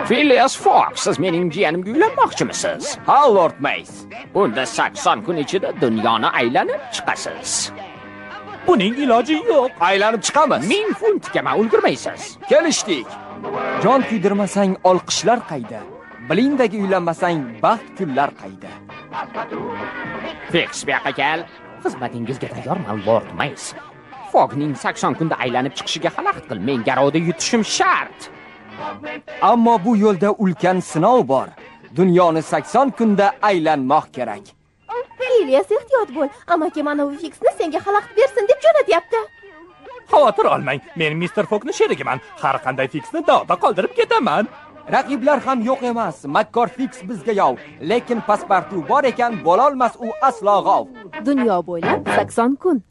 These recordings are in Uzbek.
Phileas Fogg, siz mening jiyanimga uylanmoqchimisiz? Ha, Lord Mace. Unda 80 kun ichida dunyoni aylanib chiqasiz. Buning iloji yo'q. Aylanib chiqamiz. 1000 funtga man ulgurmaysiz. Kelishdik. Jon kuydirmasang olqishlar qayda? Bilingdagi uylanmasang baxt kunlar qayda? Fix, bu yoqqa kel. Xizmatingizga tayyorman, Lord Mace. Foggning 80 kunda aylanib chiqishiga xalaqit qil. Men garovda yutishim shart. Ammo bu yo'lda ulkan sinov bor. Dunyoni 80 kunda aylanmoq kerak. Phileas, ehtiyot bo'l. Amaki mana bu Fixni senga xalaqit bersin deb jo'natyapti. Xavotir olmang. Men Mr. Foggni sherigiman. Har qanday Fixni dog'da qoldirib ketaman. Raqiblar ham yo'q emas. Makkor Fix bizga yov, lekin paspartu bor ekan, bo'lolmas u aslo g'ov. Dunyo bo'ylab 80 kun.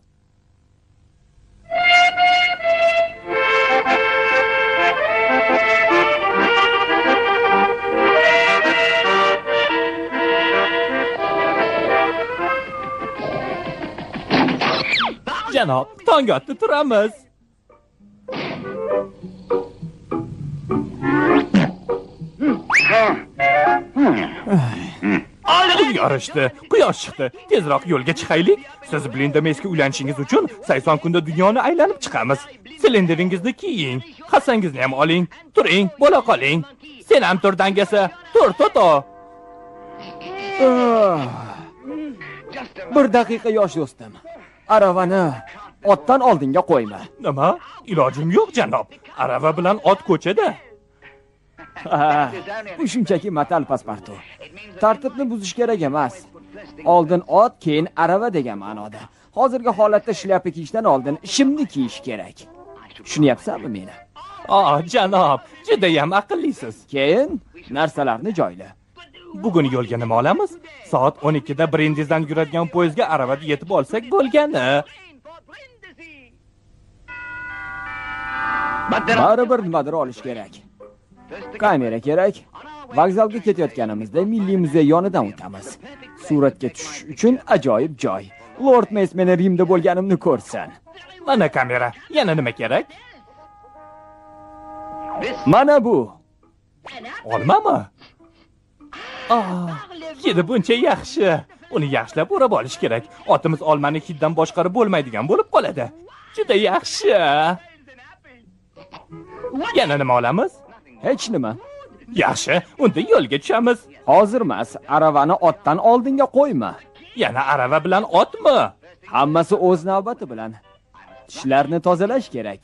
Janob, tong otdi turamiz. Yorishdi, quyosh chiqdi. Tezroq yo'lga chiqaylik. Siz Blinda Mace'ga uylanishingiz uchun 80 kunda dunyoni aylanib chiqamiz. Silindringizni kiying, hassangizni ham oling, turing, bo'la qoling. Sen ham tur dangasa, tur Toto. Bir daqiqa yosh do'stim. Aravani otdan oldinga qo'yma. Nima? Ilojim yo'q, janob. Arava bilan ot ko'chada. Bu shunchaki matal paspartu. Tartibni buzish kerak emas. Oldin ot, keyin arava degan ma'noda. Hozirgi holatda shlyapa kiyishdan oldin shimni kiyish kerak. Tushunyapsanmi meni? Janob, juda ham aqllisiz. Keyin narsalarni joyla. Bugun yo'lga nima olamiz? Soat 12 da Brindizdan yuradigan poyezdga aravada yetib olsak bo'lgani. Baribir nimadir olish kerak. Kamera kerak. Vokzalga ketayotganimizda Milliy muzey yonidan o'tamiz. Suratga tushish uchun ajoyib joy. Lord Mace meni Rimda bo'lganimni ko'rsin. Mana kamera. Yana nima kerak? Mana bu. Olmami? Hidi buncha yaxshi. Uni yaxshilab o'rab olish kerak. Otimiz olmani hiddan boshqarib bo'lmaydigan bo'lib qoladi. Juda yaxshi. Yana nima olamiz? Hech nima. Yaxshi, unda yo'lga tushamiz. Hozir emas, aravani otdan oldinga qo'yma. Yana arava bilan otmi? Hammasi o'z navbati bilan. Tishlarni tozalash kerak.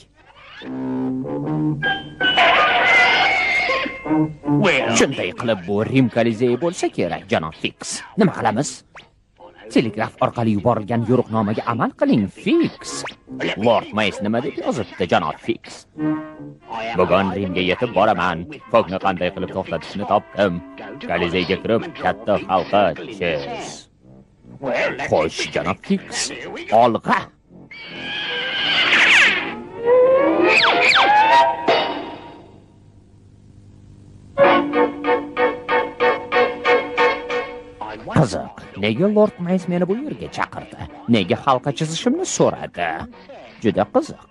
Shunday qilib bu Rim Kolizei bo'lsa kerak, janob Fix. Nima qilamiz? Telegraf orqali yuborilgan yo'riqnomaga amal qiling, Fix. Lord Mace nima deb yozibdi, janob Fix? Bugun Rimga yetib boraman. Foggni qanday qilib to'xtatishni topdim. Kolizeyga kirib, katta xalqa chiz. Xo'sh, janob Fix, olg'a. Qiziq, nega Lord Mace meni bu yerga chaqirdi? Nega halqa chizishimni so'radi? Juda qiziq.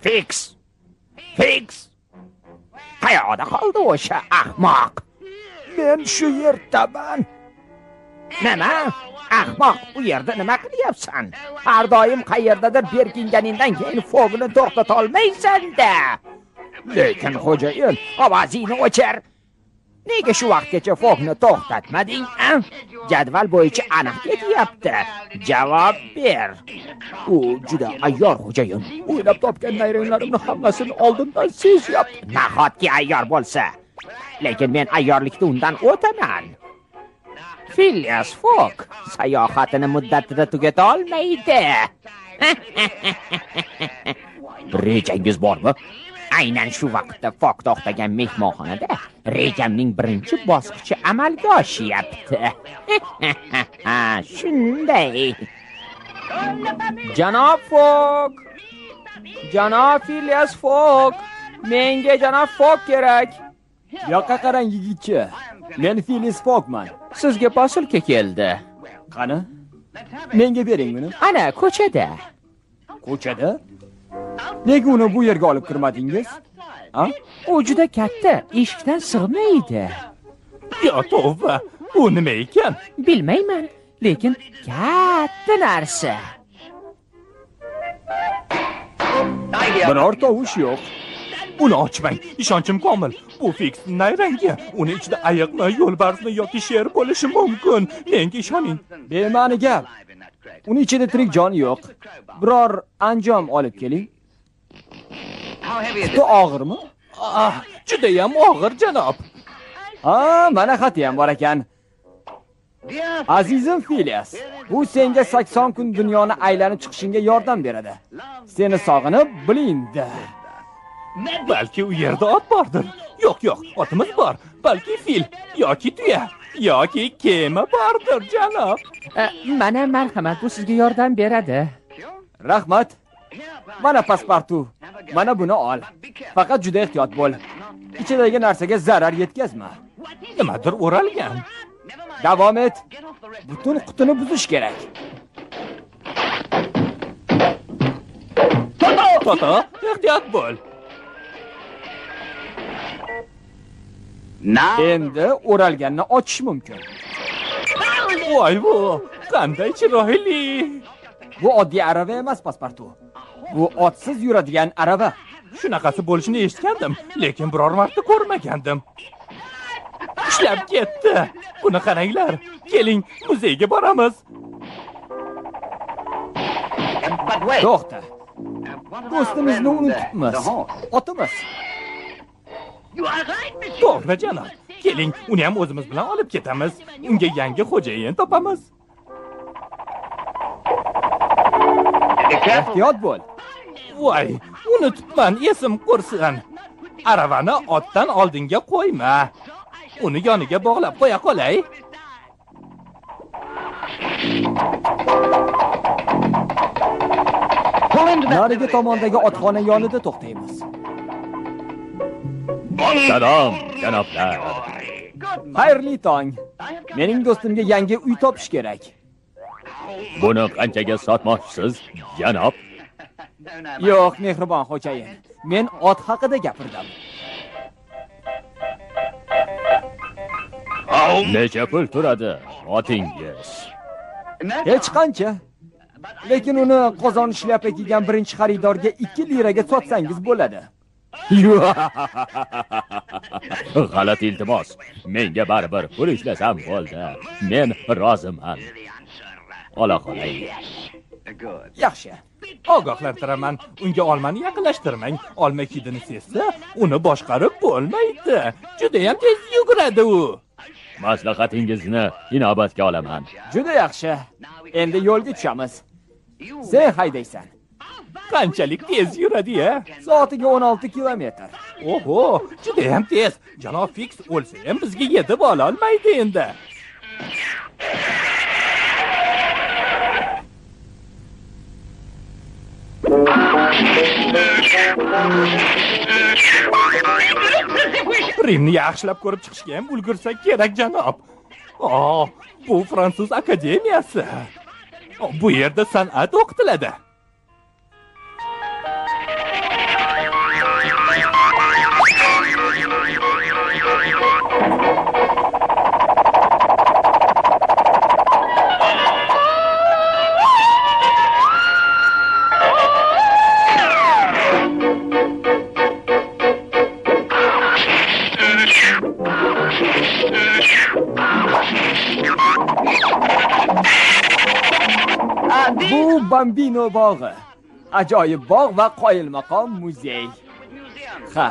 Fix! Fix! Qayoqda qoldi o'sha ahmoq? Men shu yerdaman. Nima? Ahmoq, bu yerda nima qilyapsan? Har doim qayerdadir berkinganingdan keyin Foggni to'xtata olmaysan-da. Lekin xo'jayin, ovozingni o'chir. Nega shu vaqtgacha Foggni to'xtatmading, a? Jadval bo'yicha aniq ketyapti. Javob ber. U juda ayyor xo'jayin. O'ylab topgan nayranglarimni hammasini oldindan sezyapti. Nahotki ayyor bo'lsa. Lekin men ayyorlikda undan o'taman. Phileas Fogg sayohatini muddatida tugata olmaydi. Rejangiz bormi? Aynan shu vaqtda Fogg to'xtagan mehmonxonada rejamning birinchi bosqichi amalga oshyapti. Shunday. Janob Fogg! Janob Phileas Fogg! Menga janob Fogg kerak. Yoqqa qarang, yigitcha. Men Phileas Foggman. Sizga posilka keldi. Qani? Menga bering buni. Ana ko'chada. Ko'chada? Nega uni bu yerga olib kirmadingiz? Ha? U juda katta, eshikdan sig'maydi. Yo tavba, u nima ekan? Bilmayman, lekin katta narsa. Biror tovush yo'q. Uni ochmang, ishonchim komil. Bu Fix nayrangi. Uni ichida ayiqmi, yo'lbarsmi yoki sher bo'lishi mumkin. Menga ishoning. Bema'ni gap. Uni ichida tirik jon yo'q. Biror anjom olib keling. Bu og'irmi? Juda ham og'ir, janob. Ha, mana xati ham bor ekan. Azizim Filias, bu senga 80 kun dunyoni aylanib chiqishingga yordam beradi. Seni sog'inib, Blinda. Balki u yerda ot bordir. Yo'q, otimiz bor. Balki fil yoki tuya yoki kema bordir, janob. Mana marhamat, bu sizga yordam beradi. Rahmat. Mana pasportu. Mana buni ol. Faqat juda ehtiyot bo'l. Ichidagi narsaga zarar yetkazma. Nimadir o'ralgan. Davom et. Butun qutini buzish kerak. Toto, ehtiyot bo'l. Endi o'ralganni ochish mumkin. Voy bu, qanday chiroyli. Bu oddiy arava emas, pasportu. Bu otsiz yuradigan arava. Shunaqasi bo'lishini eshitgandim, lekin biror marta ko'rmagandim. Ishlab ketdi. Buni qaranglar. Keling, muzeyga boramiz. To'xta. Do'stimizni unutibmiz. Otimiz. To'g'ri, janob. Keling, uni ham o'zimiz bilan olib ketamiz. Unga yangi xo'jayin topamiz. Ehtiyot bo'l. Voy, unutibman, esim qursin. Aravani otdan oldinga qo'yma. Uni yoniga bog'lab qo'ya qolay. Narigi tomondagi otxona yonida to'xtaymiz. Salom, janoblar. Xayrli tong. Mening do'stimga yangi uy topish kerak. Buni qanchaga sotmoqchisiz, janob? Yo'q, mehribon xo'jayin. Men ot haqida gapirdim. Necha pul turadi otingiz? Hech qancha. Lekin uni qozon shlyapa kiygan birinchi xaridorga 2 liraga sotsangiz bo'ladi. G'alati iltimos. Menga baribir pul ishlasam bo'ldi. Men roziman. Ola qolay. Yaxshi. Ogohlantiraman, unga olmani yaqinlashtirmang. Olma hidini sezsa, uni boshqarib bo'lmaydi. Juda ham tez yuguradi u. Maslahatingizni inobatga olaman. Juda yaxshi. Endi yo'lga tushamiz. Sen haydaysan. Qanchalik tez yuradi-ya? Soatiga 16 kilometr. Oho, juda ham tez. Janob Fix o'lsa ham bizga yetib ola olmaydi endi. Rimni yaxshilab ko'rib chiqishga ham ulgursak kerak, janob. Bu fransuz akademiyasi. Bu yerda san'at o'qitiladi. Bu Bambino bog'i. Ajoyib bog' va qoyilmaqom muzey. Ha.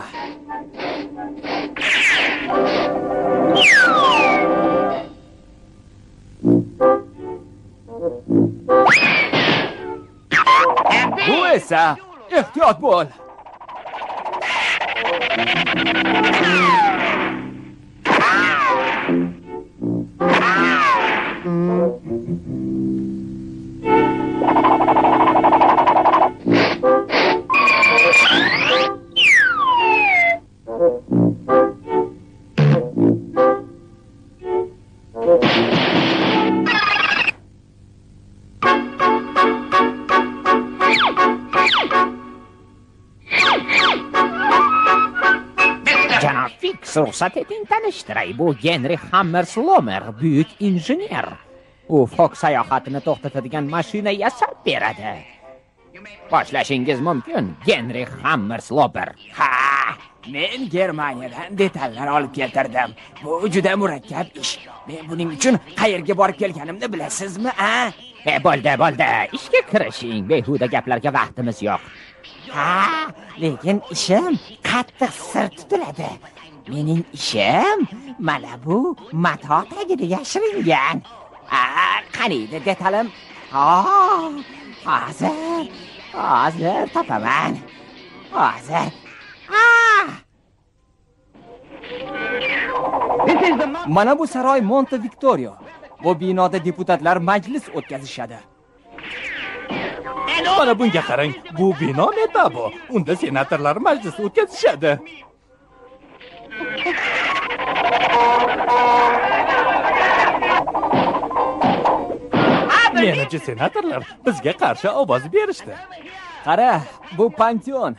Bu esa ehtiyot bo'l. Fiks, ruxsat eting tanishtiray. Bu Genri Hammerslomer, buyuk injener. U Fox sayohatini to'xtatadigan mashina yasab beradi. Boshlashingiz mumkin, Genri Hammerslomer. Ha, men Germaniyadan detallar olib keltirdim. Bu juda murakkab ish. Men buning uchun qayerga borib kelganimni bilasizmi, a? Bo'ldi. Ishga kirishing. Behuda gaplarga vaqtimiz yo'q. Ha, lekin ishim qattiq sir tutiladi. Mening ishim mana bu mato tagida yashiringan. Qaniydi detalim? Hozir topaman. Hozir. Mana bu saroy Monte Victorio. Bu binoda deputatlar majlis o'tkazishadi. Mana bunga qarang, bu bino metabo. Unda senatorlar majlisi o'tkazishadi. Menimcha senatorlar bizga qarshi ovoz berishdi. Qara, bu Panteon.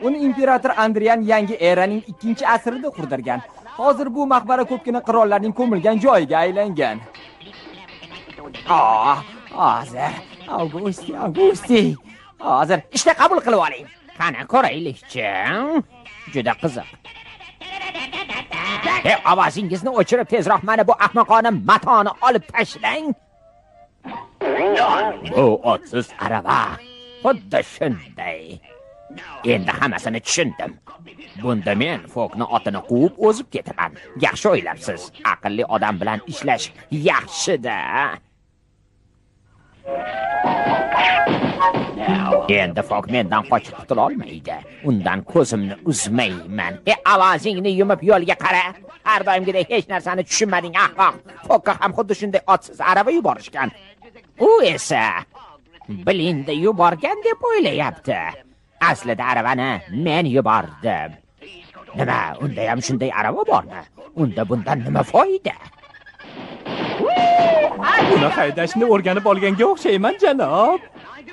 Uni imperator Andrian yangi eraning 2-asrida qurdirgan. Hozir bu maqbara ko'pgina qirollarning ko'milgan joyiga aylangan. Hozir Augusti. Hozir ishda qabul qilib oling. Qani ko'raylikchi. Juda qiziq. Ovozingizni o'chirib tezroq mana bu ahmoqona matoni olib tashlang. Bu otsiz arava. Xuddi shunday. Endi hammasini tushundim. Bunda men Fokni otini quvib o'zib ketaman. Yaxshi o'ylabsiz. Aqlli odam bilan ishlash yaxshi-da. Endi Fok mendan qochib qutula olmaydi. Undan ko'zimni uzmayman. Ovozingni yumib yo'lga qara. Har doimgidek hech narsani tushunmading, ahmoq. Fokka ham xuddi shunday otsiz arava yuborishgan. U esa Blinda yuborgan deb o'ylayapti. Aslida aravani men yubordim. Nima, unda ham shunday arava bormi? Unda bundan nima foyda? Buni haydashni o'rganib olganga o'xshayman, janob.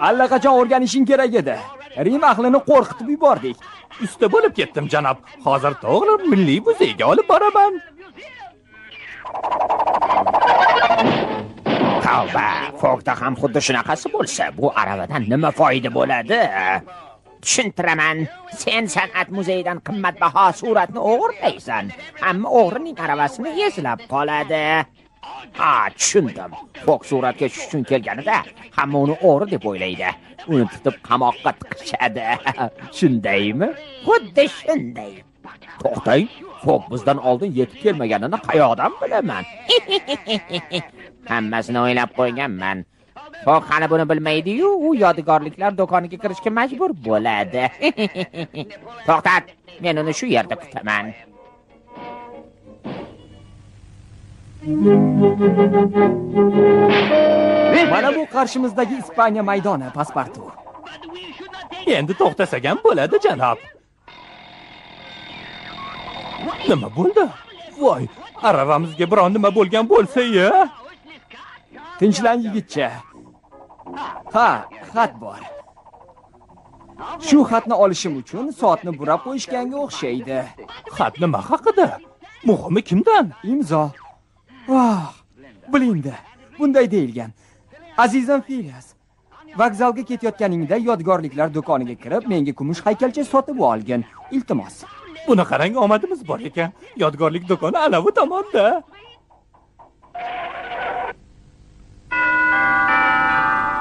Allaqachon o'rganishing kerak edi. Rim ahlini qo'rqitib yubordik. Usta bo'lib ketdim, janob. Hozir to'g'ri milliy muzeyga olib boraman. Tavba, Fokda ham xuddi shunaqasi bo'lsa, bu aravadan nima foyda bo'ladi? Tushuntiraman. Sen san'at muzeyidan qimmatbaho suratni o'g'irlaysan. Hamma o'g'rining aravasini eslab qoladi. Tushundim. Fok suratga tushish uchun kelganida hamma uni o'g'ri deb o'ylaydi. Uni tutib qamoqqa tiqishadi. Shundaymi? Xuddi shunday. To'xtang. Fok bizdan oldin yetib kelmaganini qayoqdan bilaman? Hammasini o'ylab qo'yganman. Fok hali buni bilmaydi-yu, u yodgorliklar do'koniga kirishga majbur bo'ladi. To'xtat, men uni shu yerda kutaman. Mana bu qarshimizdagi Ispaniya maydoni, paspartu. Endi to'xtasak ham bo'ladi, janob. Nima bo'ldi? Voy, aravamizga biron nima bo'lgan bo'lsa-ya. Tinchlan yigitcha. Ha, xat bor. Shu xatni olishim uchun soatni burab qo'yishganga o'xshaydi. Xat nima haqida? Muhimi kimdan? Imzo. Blinda. Bunday deyilgan. Azizam Filias, vokzalga ketayotganingda yodgorliklar do'koniga kirib, menga kumush haykalcha sotib olgin. Iltimos. Buni qarang, omadimiz bor ekan. Yodgorlik do'koni ana bu tomonda.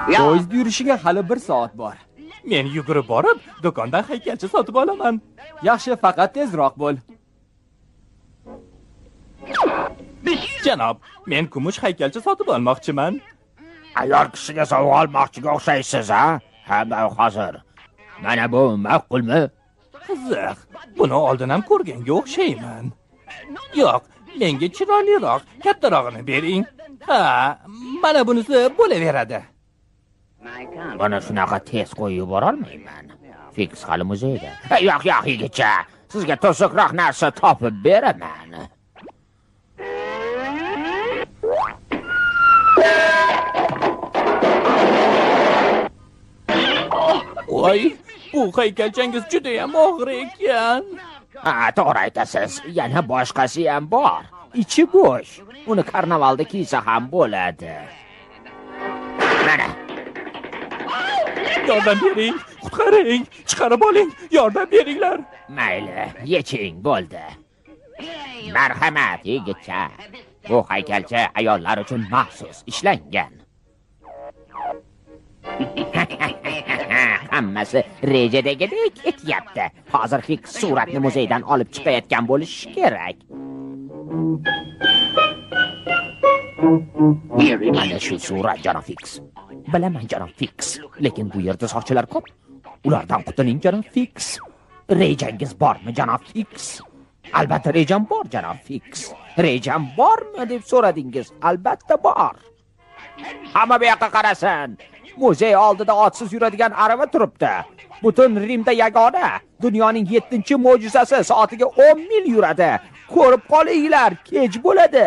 Poyezd yurishiga hali 1 soat bor. Men yugurib borib, do'kondan haykalcha sotib olaman. Yaxshi, faqat tezroq bo'l. Janob, men kumush haykalcha sotib olmoqchiman. Ayol kishiga sovg'a olmoqchiga o'xshaysiz, ha? Ha, hozir. Mana bu ma'qulmi? Qiziq. Buni oldin ham ko'rganga o'xshayman. Yo'q, menga chiroyliroq, kattarog'ini bering. Ha, mana bunisi bo'laveradi. Buni shunaqa tez qo'yib yubora olmayman. Fiks hali muzeyda. Yo'q, yigitcha. Sizga to'siqroq narsa topib beraman. Voy, bu haykalchangiz juda ham og'ir ekan. To'g'ri aytasiz. Yana boshqasi ham bor. Ichi bo'sh. Uni karnavalda kiysa ham bo'ladi. Mana. Yordam bering, qutqaring, chiqarib oling, yordam beringlar. Mayli, yeching bo'ldi. Marhamat, yigitcha. Bu haykalcha ayollar uchun maxsus ishlangan. Hammasi rejadagidek ketyapti. Hozir Fix suratni muzeydan olib chiqayotgan bo'lishi kerak. Mana shu surat, janob Fix. Bilaman, janob Fix, lekin bu yerda soqchilar ko'p. Ulardan qutuling, janob Fix. Rejangiz bormi, janob Fix? Albatta rejam bor, janob Fix. Rejam bormi deb so'radingiz? Albatta bor. Hamma bu yoqqa qarasin. Muzey oldida otsiz yuradigan arava turibdi. Butun Rimda yagona. Dunyoning 7-mo'jizasi soatiga 10 mil yuradi. Ko'rib qolinglar, kech bo'ladi.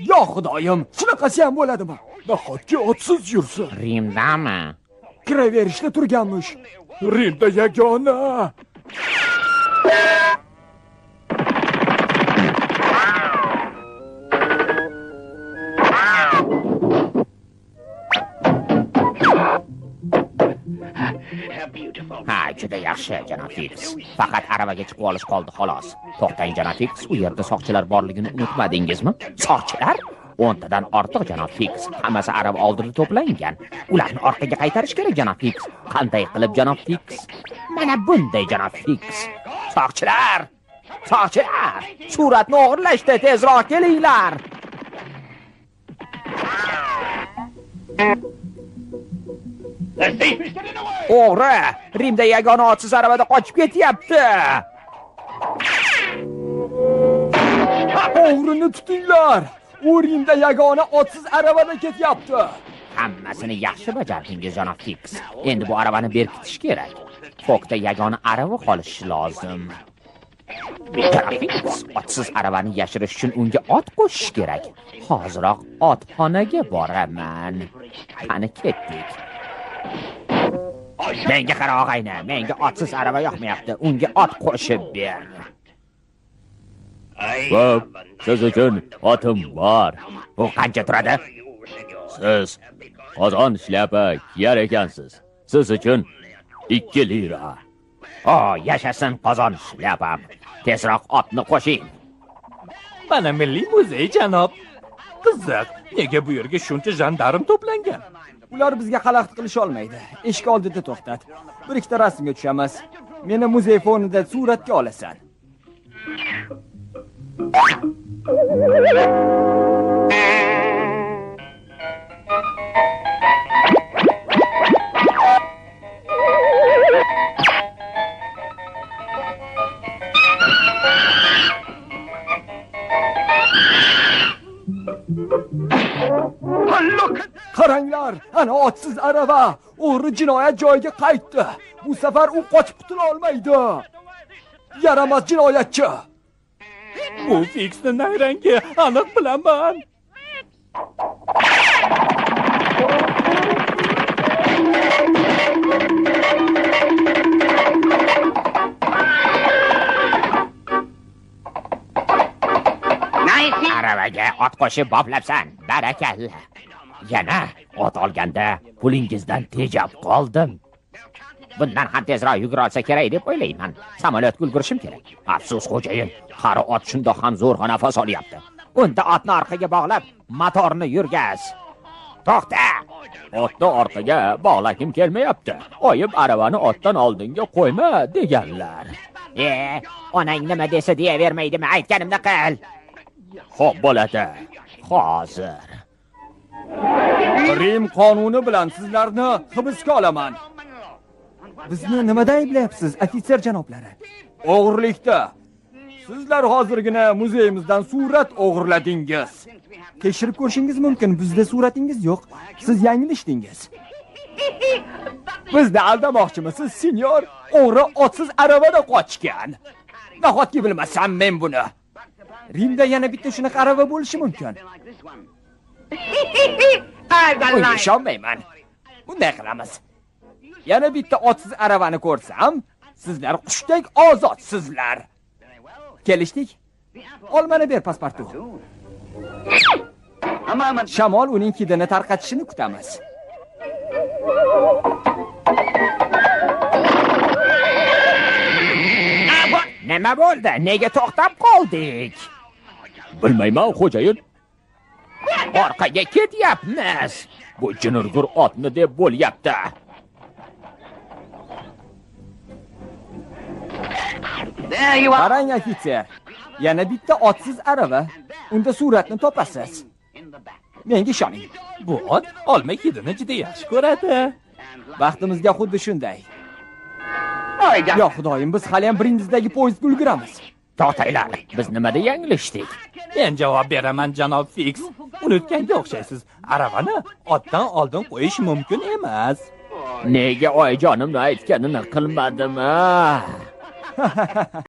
Yo xudoyim, shunaqasi ham bo'ladimi? Nahotki otsiz yursa? Rimdami? Kiraverishda turganmish. Rimda yagona. Ha, juda yaxshi, janob Fix. Faqat aravaga chiqib olish qoldi xolos. To'xtang, janob Fix, u yerda soqchilar borligini unutmadingizmi? Soqchilar? 10 tadan ortiq, janob Fix. Hammasi arava oldida to'plangan. Ularni orqaga qaytarish kerak, janob Fix. Qanday qilib, janob Fix? Mana bunday, janob Fix. Soqchilar! Soqchilar! Suratni o'g'irlashdi, tezroq kelinglar. O'g'ri! Rimda yagona otsiz aravada qochib ketyapti. O'g'rini tutinglar. U Rimda yagona otsiz aravada ketyapti. Hammasini yaxshi bajardingiz, janob Fix. Endi bu aravani berkitish kerak. Fokda yagona arava qolishi lozim. Janob Fix, otsiz aravani yashirish uchun unga ot qo'shish kerak. Hoziroq otxonaga boraman. Qani ketdik. Menga qara, og'ayni, menga otsiz arava yoqmayapti. Unga ot qo'shib ber. Xo'p, siz uchun otim bor. Bu qancha turadi? Siz qozon shlyapa kiyar ekansiz. Siz uchun 2 lira. Yashasin qozon shlyapam. Tezroq otni qo'shing. Mana milliy muzey, janob. Qiziq, nega bu yerga shuncha jandarm to'plangan? Ular bizga xalaqit qilisha olmaydi. Eshik oldida to'xtat. Bir ikkita rasmga tushamiz. Meni muzey fonida suratga olasan. Qaranglar, ana otsiz arava. O'g'ri jinoyat joyiga qaytdi. Bu safar u qochib qutula olmaydi. Yaramas jinoyatchi. Bu Fixni nayrangi aniq bilaman. Aravaga ot qo'shib boplabsan. Barakalla. Yana ot olganda pulingizdan tejab qoldim. Bundan ham tezroq yugura olsa kerak deb o'ylayman. Samolyotga ulgurishim kerak. Afsus, xo'jayin, qari ot shundoq ham zo'rg'a nafas olyapti. Unda otni orqaga bog'lab, motorni yurgaz. To'xta! Otni orqaga bog'lagim kelmayapti. Oyim aravani otdan oldinga qo'yma deganlar. Onang nima desa deyavermaydimi? Aytganimni qil. Xo'p bo'ladi. Hozir. Rim qonuni bilan sizlarni hibsga olaman. Bizni nimada ayblayapsiz, ofitser janoblari? O'g'irlikda. Sizlar hozirgina muzeyimizdan surat o'g'irladingiz. Tekshirib ko'rishingiz mumkin, bizda suratingiz yo'q. Siz yanglishdingiz. Bizni aldamoqchimisiz, senyor? O'g'ri otsiz aravada qochgan. Nahotki bilmasam men buni. Rimda yana bitta shunaqa arava bo'lishi mumkin. Bunga ishonmayman. Bunday qilamiz. Yana bitta otsiz aravani ko'rsam, Sizlar qushdek ozodsizlar. Kelishdik. Olmani ber pasportu. Shamol uning hidini tarqatishini kutamiz. Nima bo'ldi? Nega to'xtab qoldik? Bilmayman, xo'jayin. Orqaga ketyapmiz. Bu jinurgur otni deb bo'lyapti. Qarang, ofitser. Yana bitta otsiz arava. Unda suratni topasiz. Menga ishoning. Bu ot olma hidini juda yaxshi ko'radi. Vaqtimizga xuddi shunday. Yo xudoyim, biz hali ham Brindizdagi poyezdga ulguramiz. Totaylar, biz nimada yanglishdik? Men javob beraman, janob Fiks. Unutganga o'xshaysiz. Aravani otdan oldin qo'yish mumkin emas. Nega oyijonimni aytganini qilmadim-a?